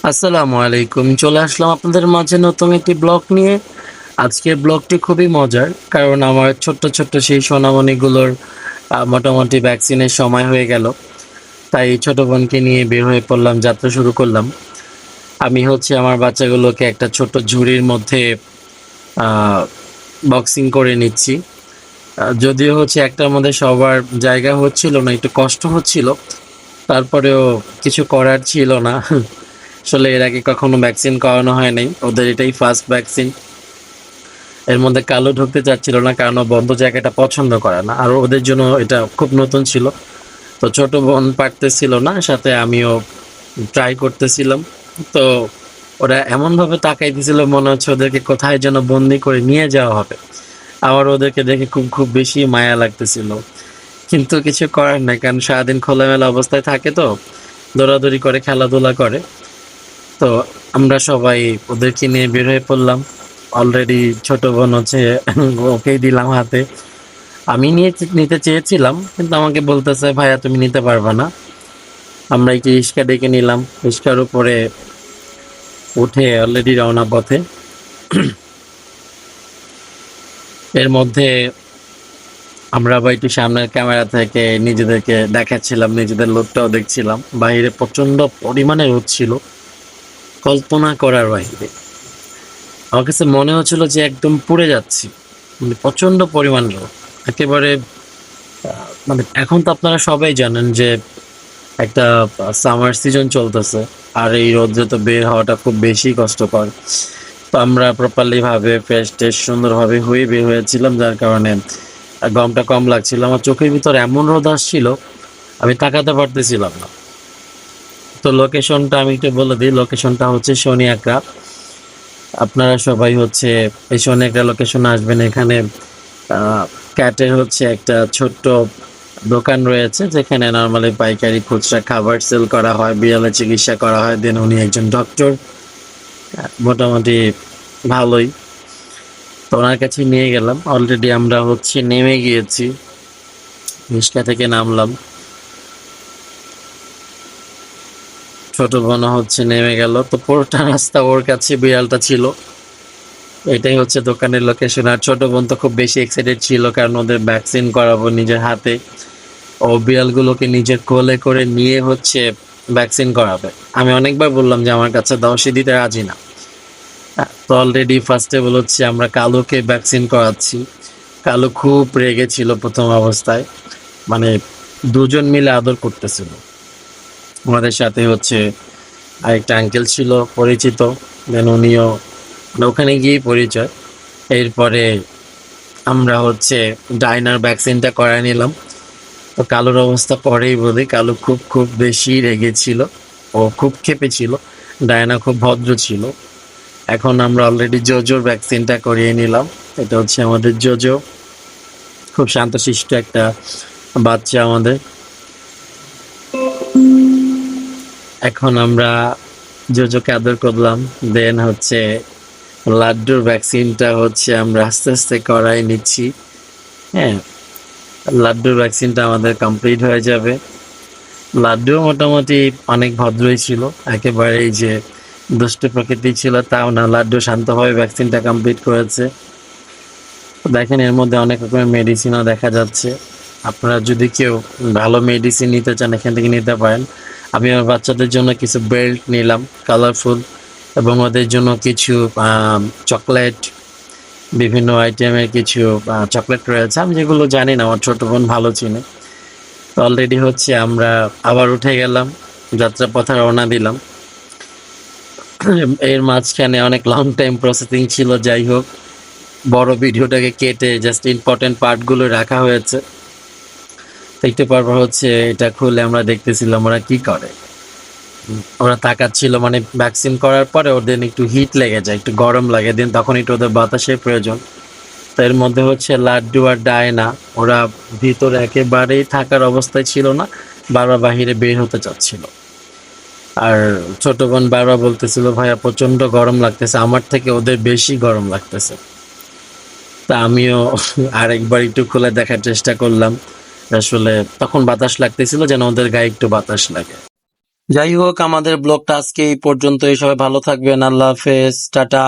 আসসালামু আলাইকুম। চলে আসলাম আপনাদের মাঝে নতুন একটি ব্লগ নিয়ে। আজকের ব্লগটি খুবই মজার। কারণ আমার ছোট্ট, ছোট্ট সেই সোনামণিগুলোর মোটামুটি ভ্যাকসিনের সময় হয়ে গেল। তাই ছোট বোনকে নিয়ে বের হয়ে পড়লাম, যাত্রা শুরু করলাম। আমি হচ্ছে আমার বাচ্চাগুলোকে একটা ছোট্ট ঝুড়ির মধ্যে আ বক্সিং করে নিচ্ছি। যদিও হচ্ছে একটার মধ্যে সবার জায়গা হচ্ছিল না, একটু কষ্ট হচ্ছিল। তারপরেও কিছু করার ছিল না। আসলে এর আগে কখনো ভ্যাকসিন করানো হয় নাই। ওদের এটাই ফার্স্ট ভ্যাকসিন। এর মধ্যে কালো ঢুকতে চাচ্ছিল না কারণ ও বন্ধ জায়গাটা পছন্দ করে না। আর ওদের জন্য এটা খুব নতুন ছিল। তো ছোট বোন পারতেছিল না, সাথে আমিও ট্রাই করতেছিলাম। তো ওরা এমনভাবে তাকাইতেছিল মনে হচ্ছে ওদেরকে কোথায় যেন বন্দি করে নিয়ে যাওয়া হবে। আমার ওদেরকে দেখে খুব বেশি মায়া লাগতেছিল। কিন্তু কিছু করার নাই কারণ সারাদিন খোলামেলা অবস্থায় থাকে তো, দৌড়াদৌড়ি করে, খেলাধুলা করে। তো আমরা সবাই ওদেরকে নিয়ে বের হয়ে পড়লাম। অলরেডি ছোট বোন হচ্ছে ওকেই দিলাম হাতে। আমি নিতে চেয়েছিলাম কিন্তু আমাকে বলতেছে, ভাইয়া তুমি নিতে পারবা না। আমরা একটি রিক্সা ডেকে নিলাম। রিক্সার উপরে উঠে অলরেডি রওনা পথে। এর মধ্যে আমরা আবার একটু সামনের ক্যামেরা থেকে নিজেদেরকে দেখাচ্ছিলাম, নিজেদের লোডটাও দেখছিলাম। বাইরে প্রচন্ড পরিমাণে রোদ ছিল, কল্পনা করার বাইরে। আমার কাছে মনে হচ্ছিল যে একদম পুড়ে যাচ্ছি, মানে প্রচন্ড পরিমাণ রোদ। একেবারে মানে এখন তো আপনারা সবাই জানেন যে একটা সামার সিজন চলতেছে, আর এই রোদ্রে তো বের হওয়াটা খুব বেশি কষ্টকর। তো আমরা প্রপারলি ভাবে ফ্রেশ ট্রেশ সুন্দরভাবে হয়ে বের হয়েছিলাম, যার কারণে গরমটা কম লাগছিল। আমার চোখের ভিতর এমন রোদ আসছিল, আমি তাকাতে পারতেছিলাম না। তো লোকেশনটা আমি একটু বলে দিই, লোকেশনটা হচ্ছে শনি একরা। আপনারা সবাই হচ্ছে এই শনি একরা লোকেশনে আসবেন। এখানে ক্যাটের হচ্ছে একটা ছোট্ট দোকান রয়েছে যেখানে নর্মালি পাইকারি খুচরা খাবার সেল করা হয়, বিড়ালের চিকিৎসা করা হয়। দেন উনি একজন ডক্টর, মোটামুটি ভালোই। তো ওনার কাছে নিয়ে গেলাম। অলরেডি আমরা হচ্ছে নেমে গিয়েছি, রিক্সা থেকে নামলাম। ছোট বোন হচ্ছে নেমে গেল। তো পুরোটা রাস্তা ওর কাছে বিড়ালটা ছিল। এটাই হচ্ছে দোকানের লোকেশন। আর ছোট বোন তো খুব বেশি এক্সাইটেড ছিল কারণ ওদের ভ্যাকসিন করাবো নিজের হাতে। ও বিড়ালগুলোকে নিজের কোলে করে নিয়ে হচ্ছে ভ্যাকসিন করাবে। আমি অনেকবার বললাম যে আমার কাছে দাও, সে দিতে রাজি না। তো অলরেডি ফার্স্টে বলছি আমরা কালোকে ভ্যাকসিন করাচ্ছি। কালো খুব রেগে ছিল প্রথম অবস্থায়, মানে দুজন মিলে আদর করতেছিল। আমাদের সাথে হচ্ছে আরেকটা আঙ্কেল ছিল পরিচিত, দেন উনিও, মানে ওখানে গিয়েই পরিচয়। এরপরে আমরা হচ্ছে ডাইনার ভ্যাকসিনটা করায় নিলাম। তো কালোর অবস্থা পরেই বলি। কালো খুব বেশি রেগেছিল, ও খুব ক্ষেপেছিল। ডায়না খুব ভদ্র ছিল। এখন আমরা অলরেডি জোজোর ভ্যাকসিনটা করিয়ে নিলাম। এটা হচ্ছে আমাদের জোজো, খুব শান্তশিষ্ট একটা বাচ্চা আমাদের। এখন আমরা জোজোকে আদর করলাম। দেন হচ্ছে লাড্ডুর ভ্যাকসিনটা হচ্ছে আমরা আস্তে আস্তে করাই নিচ্ছি। হ্যাঁ, লাড্ডুর ভ্যাকসিনটা আমাদের কমপ্লিট হয়ে যাবে। লাড্ডুও মোটামুটি অনেক ভদ্রই ছিল, একেবারেই যে দুষ্ট প্রকৃতি ছিল তাও না। লাড্ডু শান্তভাবে ভ্যাকসিনটা কমপ্লিট করেছে। দেখেন এর মধ্যে অনেক রকমের মেডিসিনও দেখা যাচ্ছে। আপনারা যদি কেউ ভালো মেডিসিন নিতে চান এখান থেকে নিতে পারেন। আমি আমার বাচ্চাদের জন্য কিছু বেল্ট নিলাম কালারফুল, এবং ওদের জন্য কিছু চকলেট, বিভিন্ন আইটেমের কিছু চকলেট রয়েছে, আমি যেগুলো জানি না, আমার ছোট বোন ভালো চিনে। তো অলরেডি হচ্ছে আমরা আবার উঠে গেলাম, যাত্রাপথে রওনা দিলাম। এর মাঝখানে অনেক লং টাইম প্রসেসিং ছিল। যাই হোক, বড় ভিডিওটাকে কেটে জাস্ট ইম্পর্টেন্ট পার্টগুলো রাখা হয়েছে। তো একটু পরপর হচ্ছে এটা খুলে আমরা দেখতেছিলাম ওরা কি করে। ওরা তাকাচ্ছিল, মানে ভ্যাকসিন করার পরে ওদের একটু হিট লেগে যায়, একটু গরম লাগে, দেন তখন একটু ওদের বাতাসের প্রয়োজন। তো এর মধ্যে হচ্ছে লাড্ডু আর ডায়না, ওরা ভিতরে একেবারেই থাকার অবস্থায় ছিল না, বারবার বাহিরে বের হতে চাচ্ছিল। আর ছোট বোন বারবার বলতেছিল, ভাইয়া প্রচন্ড গরম লাগতেছে, আমার থেকে ওদের বেশি গরম লাগতেছে। তা আমিও আরেকবার একটু খুলে দেখার চেষ্টা করলাম। আসলে তখন বাতাস লাগতেছিল যেন ওদের গায়ে একটু বাতাস লাগে। যাই হোক, আমাদের ব্লগটা আজকে এই পর্যন্তই। সবাই ভালো থাকবেন। আল্লাহ হাফেজ, টাটা।